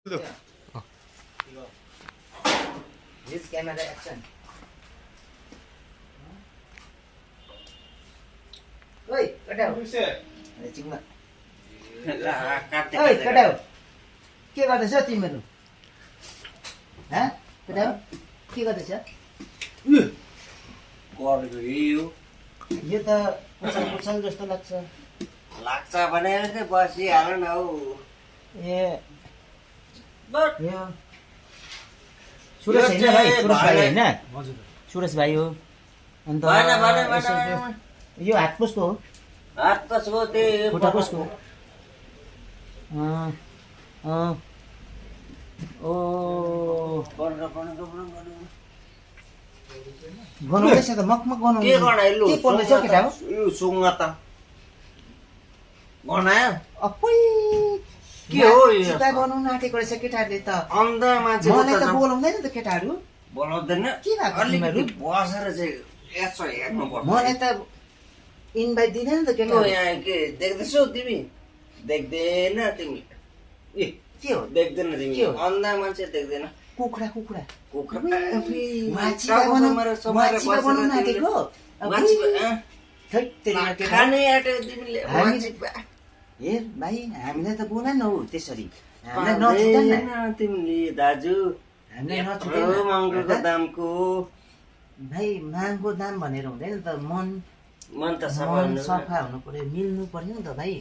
Look. Yeah. This camera action. Oi, कटाउ एकछिन ओइ कटाउ के गर्दैछ तिमीहरू ह कटाउ के गर्दैछ यो त पुछल जस्तो लाग्छ भनेर चाहिँ बसिहाल न हौ ए यो सुरेश हैन भाइ सुरेश भाइ हैन हजुर सुरेश भाइ हो अन्त यो हात कसको हो हात कसको त्यो खुट्टा कसको ओ बनाउँदैछ त मकमक बनाउँदैछ के गर्ने लु के पर्दैछ केटा हो यो सुङ्गा त बनायो अपुइ के हो यो चिता बनाउन आँटेको रहेछ केटाहरूले त अन्ध मान्छे मलाई त बोलाउँदैन त केटाहरू बोलाउँदैन के भएको अलिकति तिमीहरू बसेर चाहिँ यसो हेर्नु पर्छ मलाई त इन्भाइट दिँदैन त त्यो केटाहरू यहाँ के देख्दैछौ तिमी देख्दैन तिमी ए के हो देख्दैन तिमी के हो? अन्धा मान्छे देख्दैन कुखुरा कुखुरा कुखुरा माछिका बनाउन आँटेको खाने आँटेको तिमीले हामी- माछी ए भाइ हामीलाई त बोला न हौ त्यसरी हामीलाई नछुटान न पाउँदैन तिमीले दाजु हामीलाई यत्रो नछुटान महँगोको दामको भाइ महँगो दाम भनेर हुँदैन त मन मन त सफा मन हुनु सफा हुनु पर्यो मिल्नु पर्यो नि त भाइ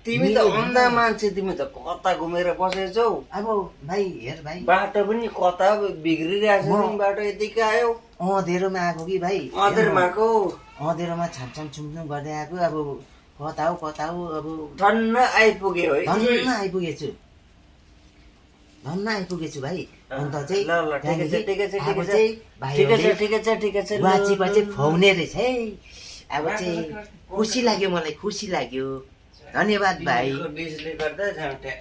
तिमी त अन्धा मान्छे तिमी त कता घुमेर बसेछौ अब भाइ हेर भाइ बाटो पनि कता बिग्रिरहेछ तिमी बाटो यतिकै आयो अँधेरोमा आएको कि भाइ अँधेरमा आएको अँधेरोमा छामछाम छुम्छुम गर्दै आएको अब कता हो अब ठन्न आइपुग्यो है धन्न आइपुगेछु भाइ अन्त चाहिँ ल ल ठिकै छ ठिकै छ अब ठिकै छ चाहिँ ठिकै छ भाइहरूले ठिकै छ ठिकै छ वाचिपा चाहिँ खुवाउने रहेछ है अब चाहिँ खुसी लाग्यो मलाई खुसी लाग्यो धन्यवाद भाइ डिसले गर्दा झ्याउट्या